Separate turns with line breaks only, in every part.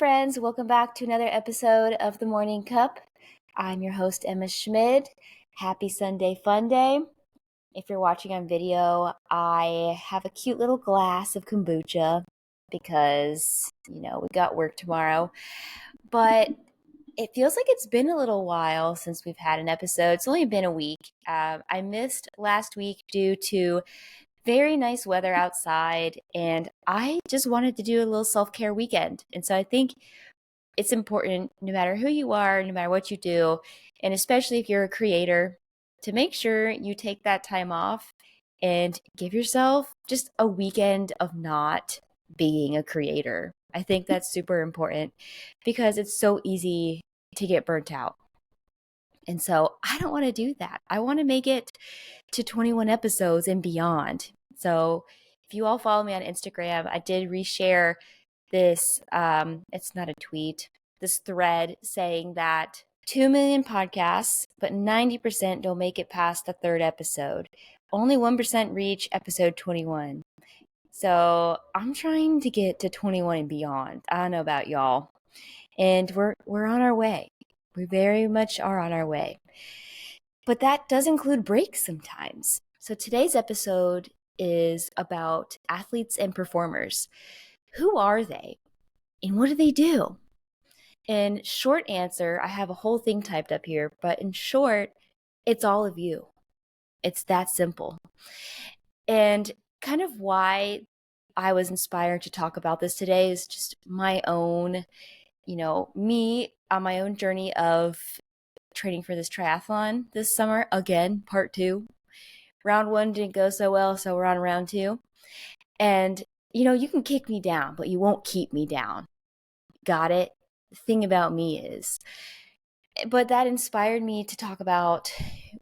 friends. Welcome back to another episode of The Morning Cup. I'm your host, Emma Schmid. Happy Sunday Fun Day. If you're watching on video, I have a cute little glass of kombucha because, we got work tomorrow. But it feels like it's been a little while since we've had an episode. It's only been a week. I missed last week due to very nice weather outside, and I just wanted to do a little self-care weekend. And so I think it's important, no matter who you are, no matter what you do, and especially if you're a creator, to make sure you take that time off and give yourself just a weekend of not being a creator. I think that's super important because it's so easy to get burnt out. And so I don't want to do that. I want to make it to 21 episodes and beyond. So if you all follow me on Instagram, I did reshare this, it's not a tweet, this thread saying that 2 million podcasts, but 90% don't make it past the third episode. Only 1% reach episode 21. So I'm trying to get to 21 and beyond. I don't know about y'all. And we're on our way. We very much are on our way. But that does include breaks sometimes. So today's episode is about athletes and performers. Who are they? And what do they do? In short answer, I have a whole thing typed up here, but in short, it's all of you. It's that simple. And kind of why I was inspired to talk about this today is just my own, me on my own journey of training for this triathlon this summer. Again, part 2. Round 1 didn't go so well, so we're on round 2. And, you can kick me down, but you won't keep me down. Got it? The thing about me is, but that inspired me to talk about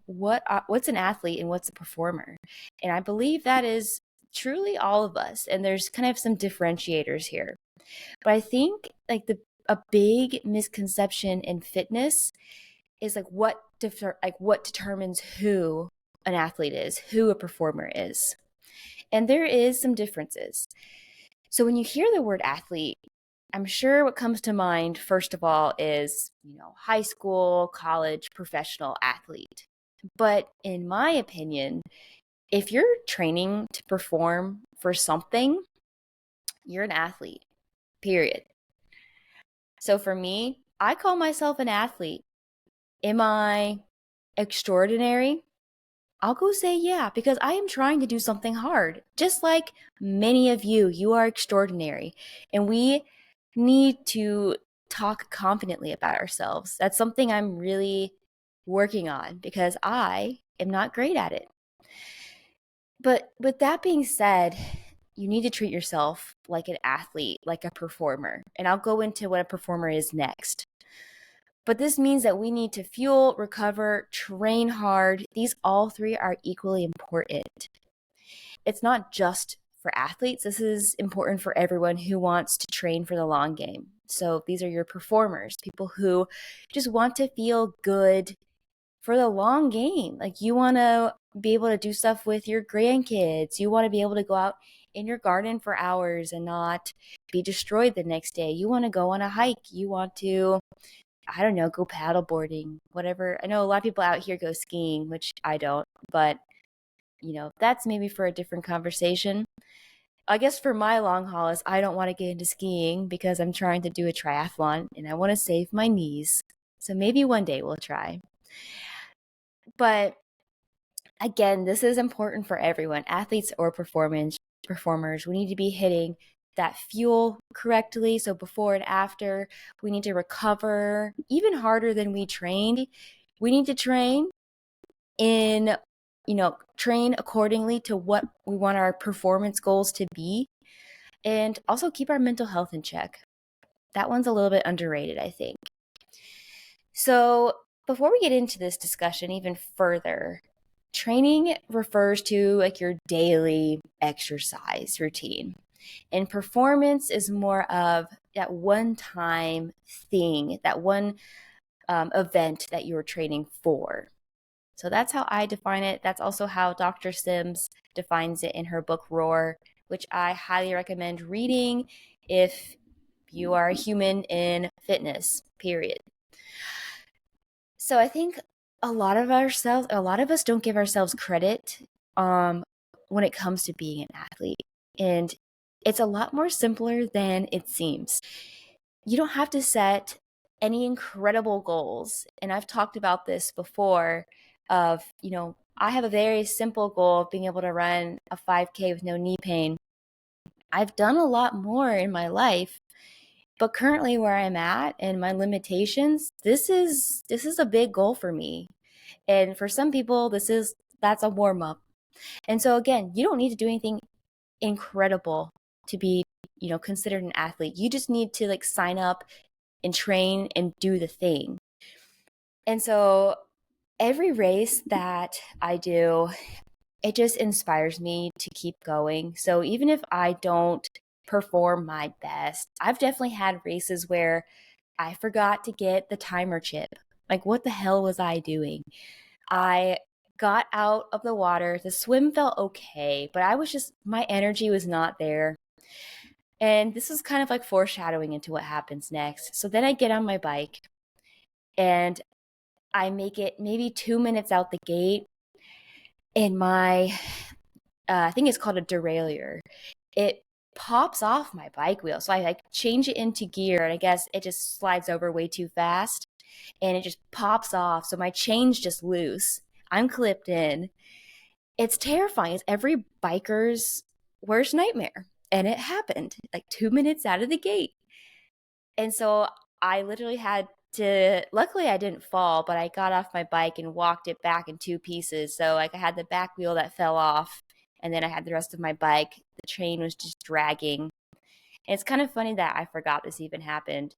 what's an athlete and what's a performer. And I believe that is truly all of us. And there's kind of some differentiators here. But I think a big misconception in fitness is what determines who an athlete is, who a performer is. And there is some differences. So when you hear the word athlete, I'm sure what comes to mind, first of all, is, high school, college, professional athlete. But in my opinion, if you're training to perform for something, you're an athlete, period. So for me, I call myself an athlete. Am I extraordinary? I'll go say yeah, because I am trying to do something hard. Just like many of you, you are extraordinary. And we need to talk confidently about ourselves. That's something I'm really working on because I am not great at it. But with that being said, you need to treat yourself like an athlete, like a performer. And I'll go into what a performer is next. But this means that we need to fuel, recover, train hard. These all three are equally important. It's not just for athletes. This is important for everyone who wants to train for the long game. So these are your performers, people who just want to feel good for the long game. You want to be able to do stuff with your grandkids. You want to be able to go out in your garden for hours and not be destroyed the next day. You want to go on a hike. You want to, go paddleboarding, whatever. I know a lot of people out here go skiing, which I don't, but that's maybe for a different conversation. I guess for my long haul is I don't want to get into skiing because I'm trying to do a triathlon and I want to save my knees. So maybe one day we'll try. But again, this is important for everyone, athletes or performers. We need to be hitting that fuel correctly. So before and after, we need to recover even harder than we trained. We need to train train accordingly to what we want our performance goals to be, and also keep our mental health in check. That one's a little bit underrated, I think. So before we get into this discussion even further, training refers to your daily exercise routine. And performance is more of that one-time thing, that one event that you're training for. So that's how I define it. That's also how Dr. Sims defines it in her book, Roar, which I highly recommend reading if You are a human in fitness, period. So I think a lot of us don't give ourselves credit when it comes to being an athlete. And it's a lot more simpler than it seems. You don't have to set any incredible goals. And I've talked about this before of, I have a very simple goal of being able to run a 5K with no knee pain. I've done a lot more in my life, but currently where I'm at and my limitations, this is a big goal for me. And for some people, that's a warm up. And so again, you don't need to do anything incredible to be, considered an athlete. You just need to like sign up and train and do the thing. And so every race that I do, it just inspires me to keep going. So even if I don't perform my best, I've definitely had races where I forgot to get the timer chip. Like, what the hell was I doing? I got out of the water. The swim felt okay, but my energy was not there. And this is kind of like foreshadowing into what happens next. So then I get on my bike and I make it maybe 2 minutes out the gate, and I think it's called a derailleur. It pops off my bike wheel. So I like change it into gear, and I guess it just slides over way too fast and it just pops off. So my chain's just loose. I'm clipped in. It's terrifying. It's every biker's worst nightmare. And it happened like 2 minutes out of the gate. And so I literally luckily I didn't fall, but I got off my bike and walked it back in two pieces. So like I had the back wheel that fell off, and then I had the rest of my bike. The chain was just dragging. And it's kind of funny that I forgot this even happened.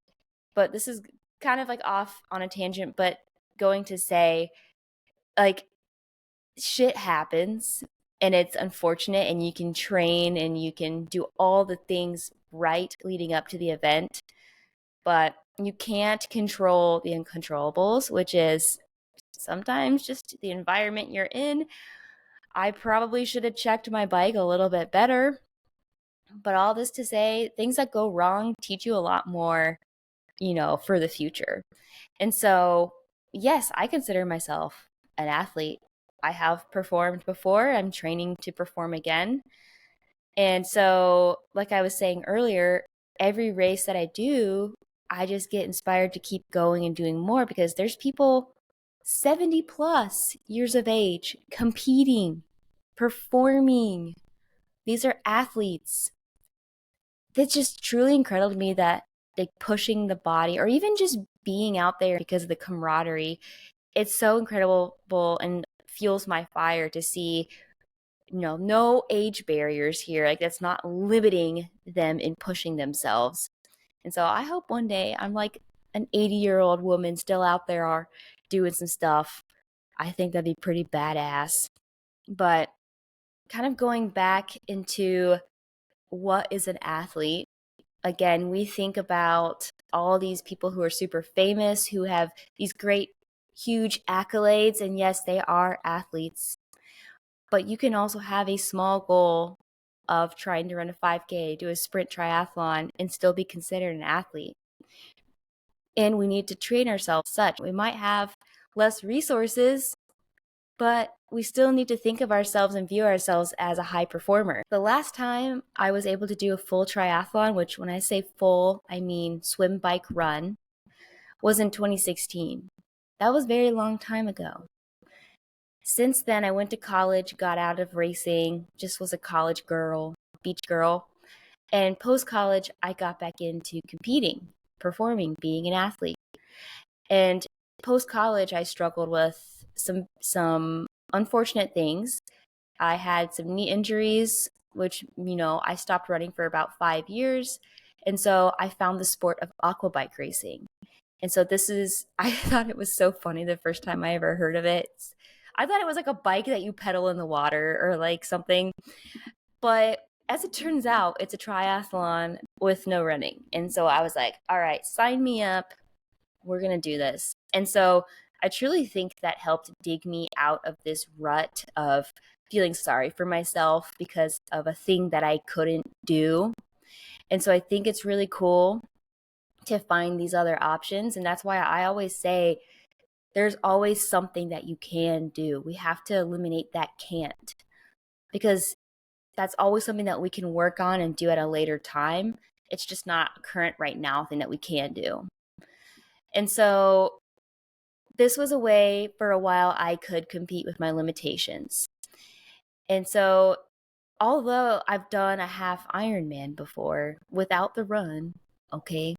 But this is kind of like off on a tangent, but going to say, like, shit happens and it's unfortunate, and you can train and you can do all the things right leading up to the event, but you can't control the uncontrollables, which is sometimes just the environment you're in. I probably should have checked my bike a little bit better, but all this to say, things that go wrong teach you a lot more, for the future. And so, yes, I consider myself an athlete. I have performed before. I'm training to perform again. And so, like I was saying earlier, every race that I do, I just get inspired to keep going and doing more, because there's people 70 plus years of age competing, performing. These are athletes. It's just truly incredible to me that like pushing the body or even just being out there because of the camaraderie, it's so incredible and fuels my fire to see, no age barriers here. Like that's not limiting them in pushing themselves. And so I hope one day I'm like an 80-year-old woman still out there are doing some stuff. I think that'd be pretty badass. But kind of going back into what is an athlete, again, we think about all these people who are super famous, who have these great, huge accolades. And yes, they are athletes. But you can also have a small goal of trying to run a 5K, do a sprint triathlon, and still be considered an athlete. And we need to train ourselves such. We might have less resources, but we still need to think of ourselves and view ourselves as a high performer. The last time I was able to do a full triathlon, which when I say full, I mean swim, bike, run, was in 2016. That was a very long time ago. Since then, I went to college, got out of racing, just was a college girl, beach girl. And post-college, I got back into competing, performing, being an athlete. And post-college, I struggled with some unfortunate things. I had some knee injuries, which, I stopped running for about 5 years. And so I found the sport of aqua bike racing. And so I thought it was so funny the first time I ever heard of it. I thought it was like a bike that you pedal in the water or like something. But as it turns out, it's a triathlon with no running. And so I was like, all right, sign me up. We're going to do this. And so I truly think that helped dig me out of this rut of feeling sorry for myself because of a thing that I couldn't do. And so I think it's really cool to find these other options. And that's why I always say there's always something that you can do. We have to eliminate that can't, because that's always something that we can work on and do at a later time. It's just not a current right now thing that we can do. And so this was a way for a while I could compete with my limitations. And so although I've done a half Ironman before without the run, okay,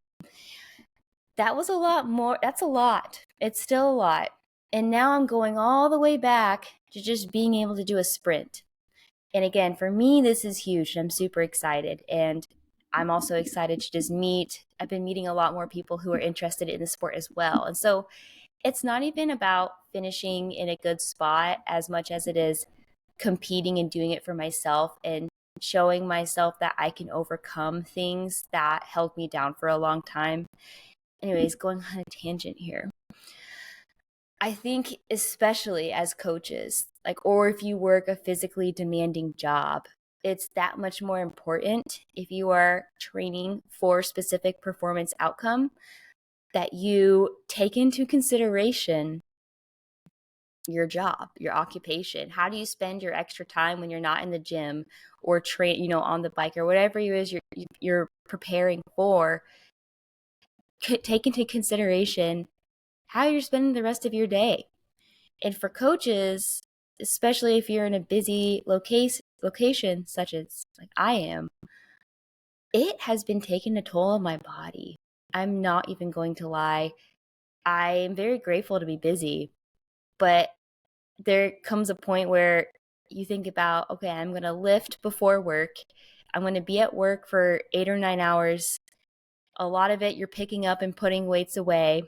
that was a lot more. That's a lot. It's still a lot. And now I'm going all the way back to just being able to do a sprint. And again, for me, this is huge. I'm super excited. And I'm also excited to just I've been meeting a lot more people who are interested in the sport as well. And so it's not even about finishing in a good spot as much as it is competing and doing it for myself and showing myself that I can overcome things that held me down for a long time. Anyways, going on a tangent here. I think especially as coaches, like, or if you work a physically demanding job, it's that much more important if you are training for specific performance outcome that you take into consideration your job, your occupation. How do you spend your extra time when you're not in the gym or train, on the bike or whatever it is you're preparing for? Take into consideration how you're spending the rest of your day. And for coaches, especially if you're in a busy location such as like I am, it has been taking a toll on my body. I'm not even going to lie. I am very grateful to be busy, but there comes a point where you think about, okay, I'm going to lift before work. I'm going to be at work for 8 or 9 hours. A lot of it you're picking up and putting weights away.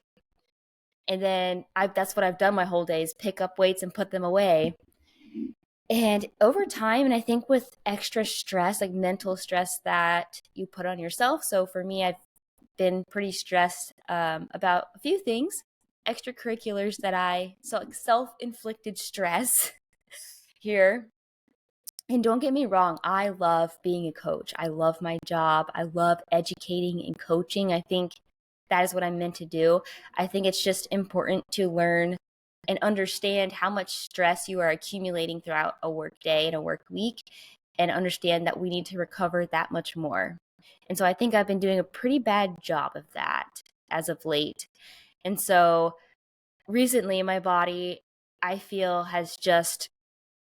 And then that's what I've done my whole day is pick up weights and put them away. And over time, and I think with extra stress, like mental stress that you put on yourself. So for me, I've been pretty stressed about a few things, extracurriculars so like self-inflicted stress here. And don't get me wrong, I love being a coach. I love my job. I love educating and coaching. I think that is what I'm meant to do. I think it's just important to learn and understand how much stress you are accumulating throughout a work day and a work week, and understand that we need to recover that much more. And so I think I've been doing a pretty bad job of that as of late. And so recently my body, I feel, has just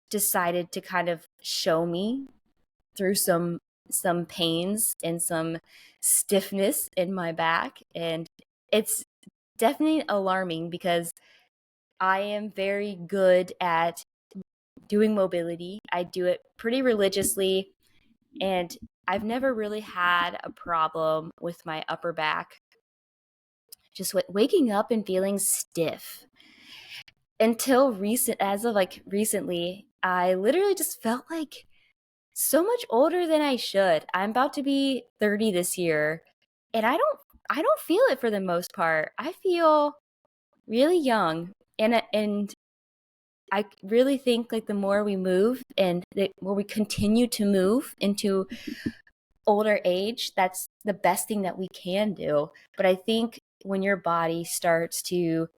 decided to kind of show me through some pains and some stiffness in my back. And it's definitely alarming because I am very good at doing mobility. I do it pretty religiously, and I've never really had a problem with my upper back. Just waking up and feeling stiff until recently, I literally just felt like so much older than I should. I'm about to be 30 this year, and I don't feel it for the most part. I feel really young, and I really think like the more we move and the more we continue to move into older age, that's the best thing that we can do. But I think when your body starts to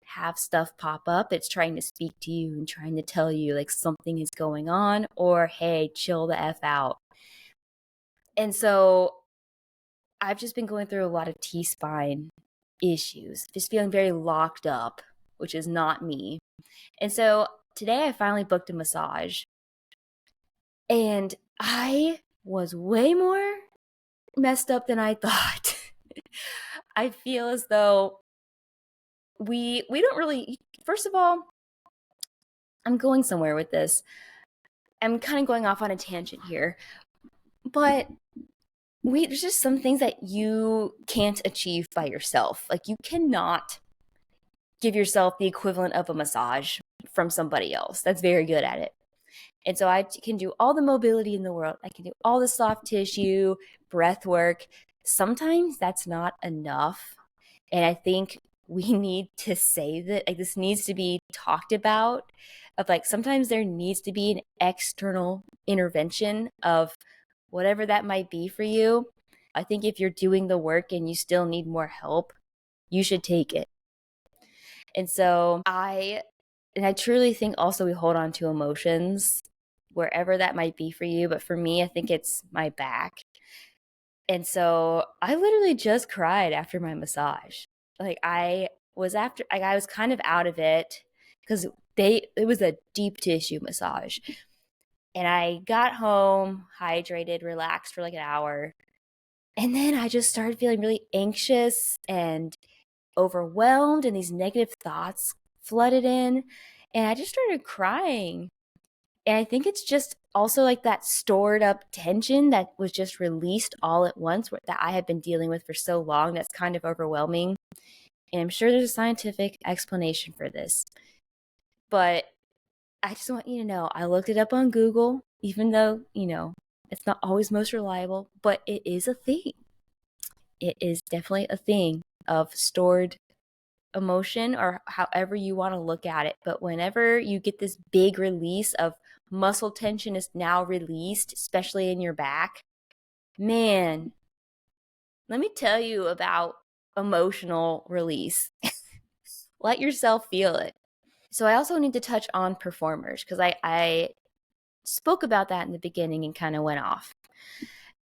have stuff pop up, it's trying to speak to you and trying to tell you like something is going on, or hey, chill the F out. And so I've just been going through a lot of T-spine issues, just feeling very locked up, which is not me. And so today I finally booked a massage, and I was way more messed up than I thought. I feel as though we don't really, first of all, I'm going somewhere with this. I'm kind of going off on a tangent here, but there's just some things that you can't achieve by yourself. Like you cannot give yourself the equivalent of a massage from somebody else that's very good at it. And so I can do all the mobility in the world. I can do all the soft tissue, breath work. Sometimes that's not enough. And I think we need to say that, like, this needs to be talked about, of like sometimes there needs to be an external intervention of whatever that might be for you. I think if you're doing the work and you still need more help, you should take it. And so I truly think also we hold on to emotions wherever that might be for you. But for me, I think it's my back. And so I literally just cried after my massage. Like I was kind of out of it because it was a deep tissue massage. And I got home, hydrated, relaxed for like an hour. And then I just started feeling really anxious and overwhelmed, and these negative thoughts flooded in. And I just started crying. And I think it's just also like that stored up tension that was just released all at once that I had been dealing with for so long. That's kind of overwhelming. And I'm sure there's a scientific explanation for this. But I just want you to know I looked it up on Google, even though, it's not always most reliable, but it is a thing. It is definitely a thing of stored emotion, or however you want to look at it. But whenever you get this big release of muscle tension is now released, especially in your back, man, let me tell you about emotional release. Let yourself feel it. So I also need to touch on performers because I spoke about that in the beginning and kind of went off.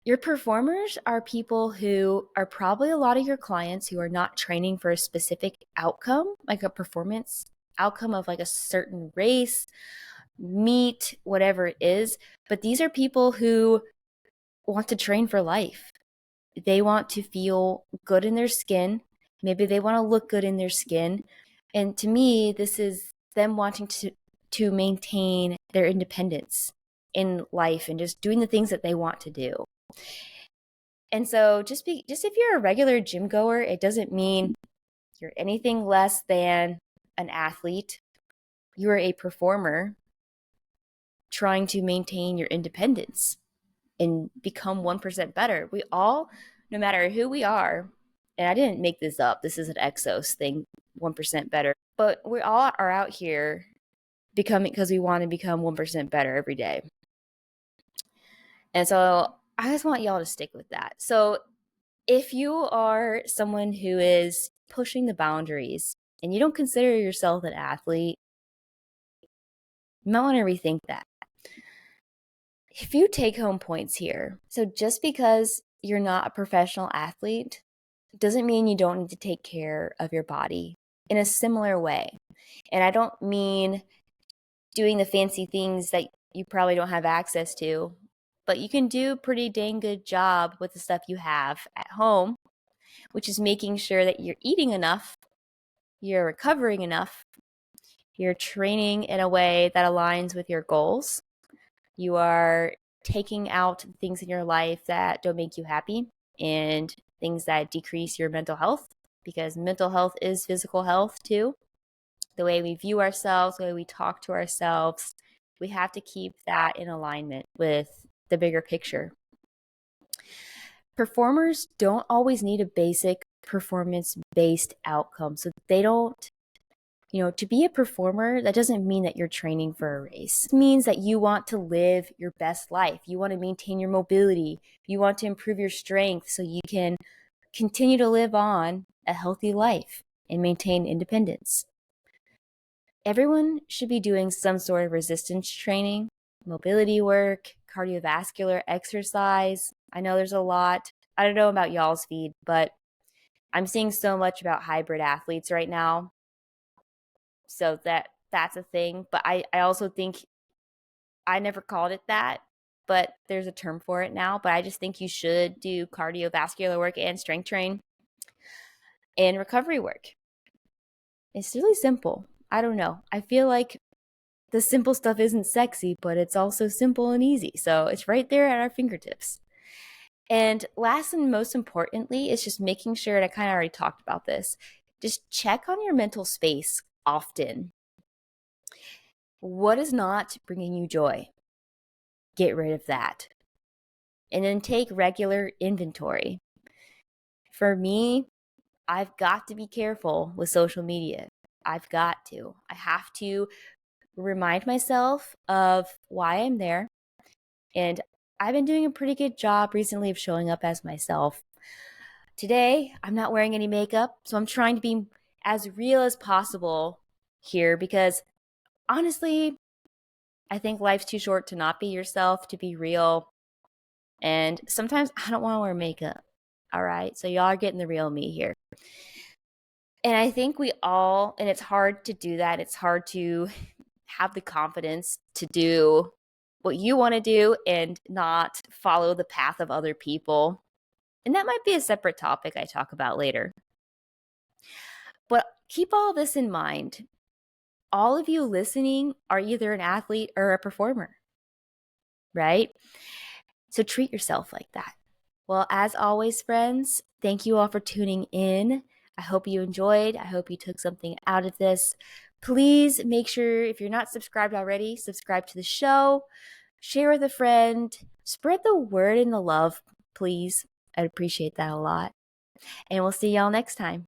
Your performers are people who are probably a lot of your clients who are not training for a specific outcome, like a performance outcome of like a certain race, meet, whatever it is. But these are people who want to train for life. They want to feel good in their skin. Maybe they want to look good in their skin. And to me, this is them wanting to maintain their independence in life and just doing the things that they want to do. And so just if you're a regular gym goer, it doesn't mean you're anything less than an athlete. You're a performer trying to maintain your independence and become 1% better. We all, no matter who we are, and I didn't make this up, this is an Exos thing, 1% better, but we all are out here becoming, because we want to become 1% better every day. And so I just want y'all to stick with that. So if you are someone who is pushing the boundaries and you don't consider yourself an athlete, you might want to rethink that. If you take home points here, so just because you're not a professional athlete doesn't mean you don't need to take care of your body in a similar way. And I don't mean doing the fancy things that you probably don't have access to, but you can do a pretty dang good job with the stuff you have at home, which is making sure that you're eating enough, you're recovering enough, you're training in a way that aligns with your goals, you are taking out things in your life that don't make you happy and things that decrease your mental health, because mental health is physical health too. The way we view ourselves, the way we talk to ourselves, we have to keep that in alignment with the bigger picture. Performers don't always need a basic performance-based outcome. So they don't, to be a performer, that doesn't mean that you're training for a race. It means that you want to live your best life. You want to maintain your mobility. You want to improve your strength so you can continue to live on a healthy life and maintain independence. Everyone should be doing some sort of resistance training, mobility work, cardiovascular exercise. I know there's a lot. I don't know about y'all's feed, but I'm seeing so much about hybrid athletes right now. So that's a thing. But I also think, I never called it that, but there's a term for it now. But I just think you should do cardiovascular work and strength train and recovery work. It's really simple. I don't know. I feel like the simple stuff isn't sexy, but it's also simple and easy. So it's right there at our fingertips. And last and most importantly, is just making sure, and I kind of already talked about this, just check on your mental space often. What is not bringing you joy? Get rid of that. And then take regular inventory. For me, I've got to be careful with social media. I've got to. I have to remind myself of why I'm there. And I've been doing a pretty good job recently of showing up as myself. Today, I'm not wearing any makeup, so I'm trying to be as real as possible here because honestly, I think life's too short to not be yourself, to be real. And sometimes I don't want to wear makeup. All right. So y'all are getting the real me here. And I think we all, and it's hard to do that. It's hard to have the confidence to do what you want to do and not follow the path of other people. And that might be a separate topic I talk about later. But keep all this in mind. All of you listening are either an athlete or a performer, right? So treat yourself like that. Well, as always, friends, thank you all for tuning in. I hope you enjoyed. I hope you took something out of this. Please make sure, if you're not subscribed already, subscribe to the show, share with a friend, spread the word and the love, please. I'd appreciate that a lot. And we'll see y'all next time.